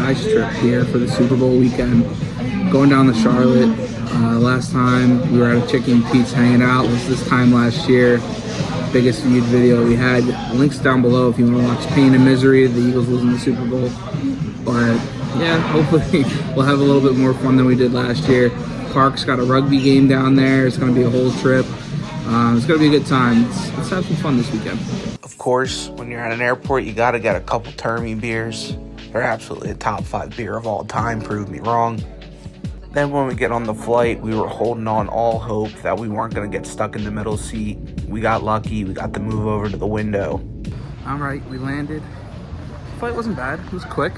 guys trip here for the Super Bowl weekend. Going down to Charlotte. Last time we were at a Chicken Pete's hanging out was this time last year. Biggest viewed video we had. Links down below if you want to watch Pain and Misery, the Eagles losing the Super Bowl. But yeah, hopefully we'll have a little bit more fun than we did last year. Park's got a rugby game down there. It's going to be a whole trip. It's going to be a good time. Let's have some fun this weekend. Of course, when you're at an airport, you got to get a couple Termy beers. They're absolutely a top 5 beer of all time. Prove me wrong. Then when we get on the flight, we were holding on all hope that we weren't going to get stuck in the middle seat. We got lucky. We got to move over to the window. All right, we landed. The flight wasn't bad. It was quick.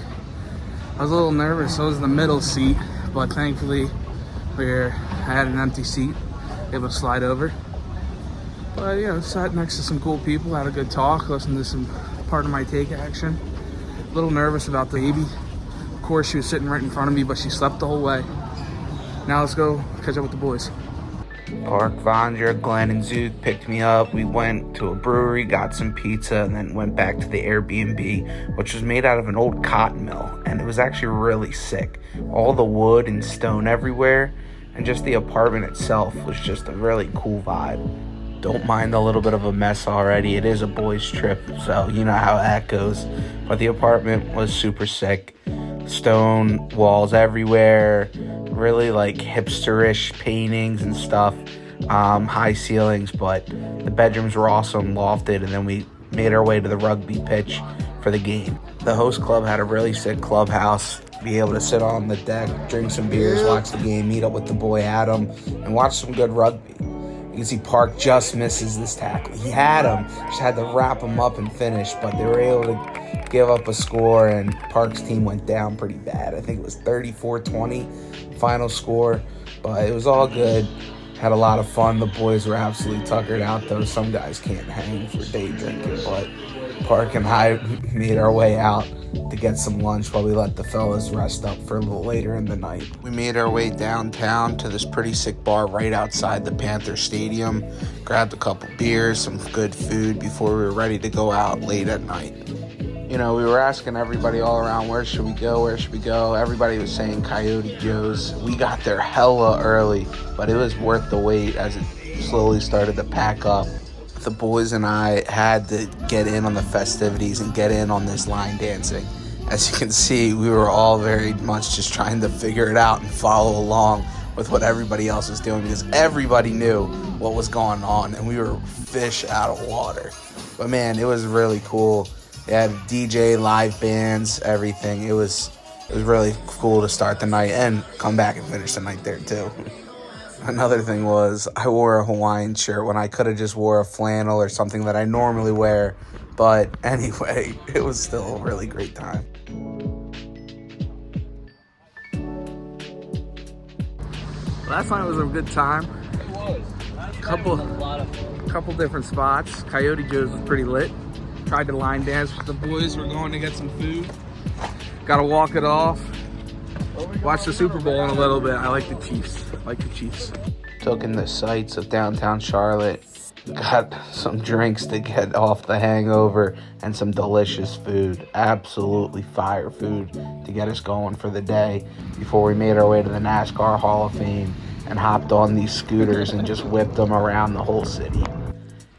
I was a little nervous. So was the middle seat, but thankfully I had an empty seat, able to slide over. But sat next to some cool people, had a good talk, listened to some part of my take action. A little nervous about the baby. Of course, she was sitting right in front of me, but she slept the whole way. Now let's go catch up with the boys. Park, Vondra, Glenn, and Zook picked me up. We went to a brewery, got some pizza, and then went back to the Airbnb, which was made out of an old cotton mill, and it was actually really sick. All the wood and stone everywhere, and just the apartment itself was just a really cool vibe. Don't mind a little bit of a mess already. It is a boys' trip, so you know how that goes. But the apartment was super sick. Stone walls everywhere, really like hipsterish paintings and stuff, high ceilings, but the bedrooms were awesome, lofted, and then we made our way to the rugby pitch for the game. The host club had a really sick clubhouse, be able to sit on the deck, drink some beers, watch the game, meet up with the boy Adam, and watch some good rugby. You can see Park just misses this tackle. He had him, just had to wrap him up and finish, but they were able to give up a score, and Park's team went down pretty bad. I think it was 34-20 final score, but it was all good. Had a lot of fun. The boys were absolutely tuckered out, though. Some guys can't hang for day drinking, but Park and I made our way out to get some lunch while we let the fellas rest up for a little later in the night. We made our way downtown to this pretty sick bar right outside the Panthers Stadium, grabbed a couple beers, some good food before we were ready to go out late at night. We were asking everybody all around, where should we go? Everybody was saying Coyote Joe's. We got there hella early, but it was worth the wait as it slowly started to pack up. The boys and I had to get in on the festivities and get in on this line dancing. As you can see, we were all very much just trying to figure it out and follow along with what everybody else was doing, because everybody knew what was going on and we were fish out of water. But man, it was really cool. They had DJ, live bands, everything. It was really cool to start the night and come back and finish the night there too. Another thing was I wore a Hawaiian shirt when I could have just wore a flannel or something that I normally wear. But anyway, it was still a really great time. Last night was a good time. It was. Couple different spots. Coyote Joe's was pretty lit. Tried to line dance with the boys. We're going to get some food. Got to walk it off. Watch the Super Bowl in a little bit. I like the Chiefs. Took in the sights of downtown Charlotte. Got some drinks to get off the hangover and some delicious food. Absolutely fire food to get us going for the day before we made our way to the NASCAR Hall of Fame and hopped on these scooters and just whipped them around the whole city.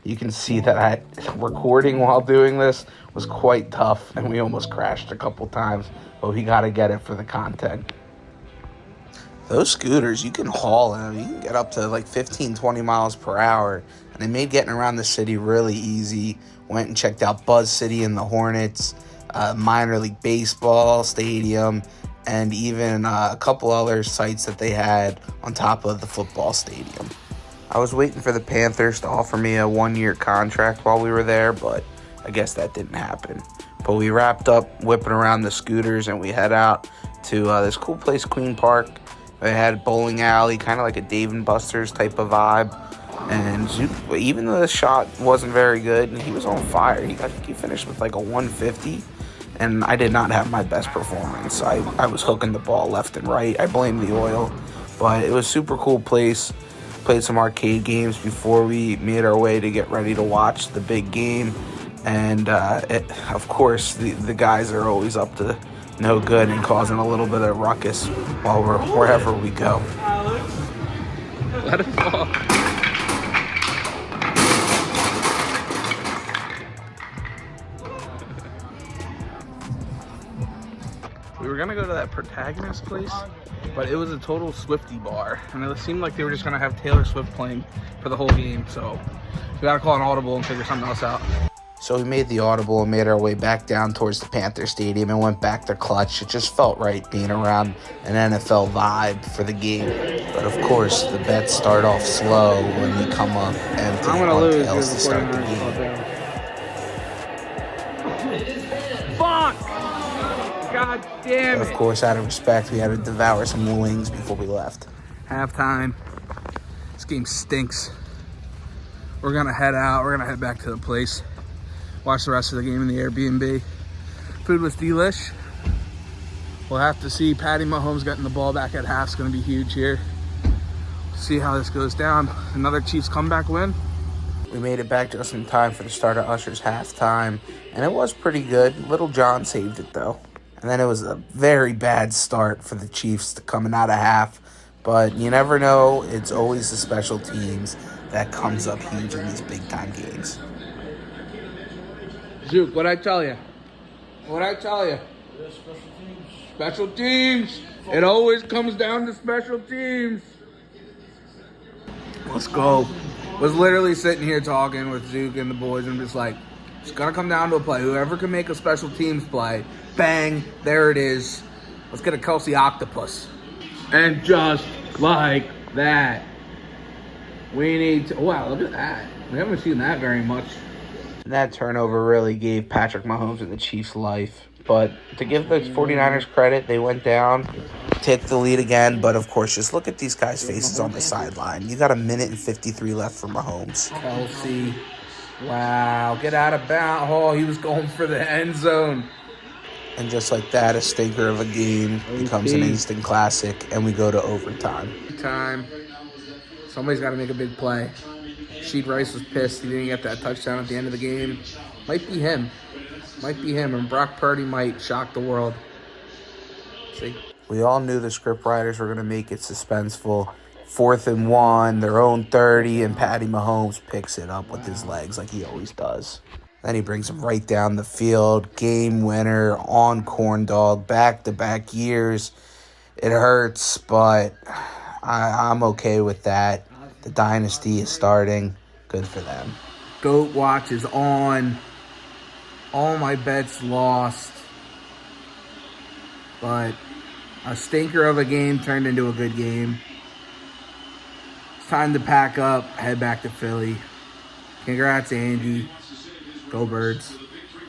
You can see that recording while doing this was quite tough, and we almost crashed a couple times, but we got to get it for the content. Those scooters, you can haul them. You can get up to like 15, 20 miles per hour, and they made getting around the city really easy. Went and checked out Buzz City and the Hornets, minor league baseball stadium, and even a couple other sites that they had on top of the football stadium. I was waiting for the Panthers to offer me a 1-year contract while we were there, but I guess that didn't happen. But we wrapped up whipping around the scooters, and we head out to this cool place, Queen Park. They had bowling alley, kind of like a Dave & Buster's type of vibe. And Zook, even though the shot wasn't very good, he was on fire. I think he finished with like a 150, and I did not have my best performance. I was hooking the ball left and right. I blame the oil, but it was a super cool place. Played some arcade games before we made our way to get ready to watch the big game. And of course, the guys are always up to no good and causing a little bit of ruckus while we're wherever we go. Let it fall. We were gonna go to that Protagonist place, but it was a total Swiftie bar, and it seemed like they were just gonna have Taylor Swift playing for the whole game, so we gotta call an audible and figure something else out. So we made the audible and made our way back down towards the Panther Stadium and went back to clutch. It just felt right being around an NFL vibe for the game. But of course, the bets start off slow when we come up empty on tails to start the game. Fuck! God damn it! Of course, out of respect, we had to devour some wings before we left. Halftime. This game stinks. We're gonna head out. We're gonna head back to the place. Watch the rest of the game in the Airbnb. Food was delish. We'll have to see. Patty Mahomes getting the ball back at half is gonna be huge here. See how this goes down. Another Chiefs comeback win. We made it back just in time for the start of Usher's halftime, and it was pretty good. Little John saved it though. And then it was a very bad start for the Chiefs coming out of half. But you never know. It's always the special teams that comes up huge in these big-time games. Zook, what'd I tell you? What'd I tell you? Yeah, special teams. Special teams. It always comes down to special teams. Let's go. Was literally sitting here talking with Zook and the boys, and just like, it's gonna come down to a play. Whoever can make a special teams play, bang, there it is. Let's get a Kelsey octopus. And just like that, we need to. Wow, look at that. We haven't seen that very much. And that turnover really gave Patrick Mahomes and the Chiefs life. But to give the 49ers credit, they went down, take the lead again. But, of course, just look at these guys' faces on the sideline. You got 1:53 left for Mahomes. Kelsey. Wow, get out of bounds. Oh, he was going for the end zone. And just like that, a stinker of a game becomes an instant classic, and we go to overtime. Somebody's got to make a big play. Sheed Rice was pissed he didn't get that touchdown at the end of the game. Might be him. And Brock Purdy might shock the world. See? We all knew the scriptwriters were going to make it suspenseful. 4th and 1, their own 30, and Patty Mahomes picks it up with his legs like he always does. Then he brings him right down the field. Game winner on corn dog. Back-to-back years. It hurts, but I'm okay with that. The dynasty is starting. Good for them. Goat watch is on. All my bets lost. But a stinker of a game turned into a good game. It's time to pack up, head back to Philly. Congrats, Andy. Go Birds.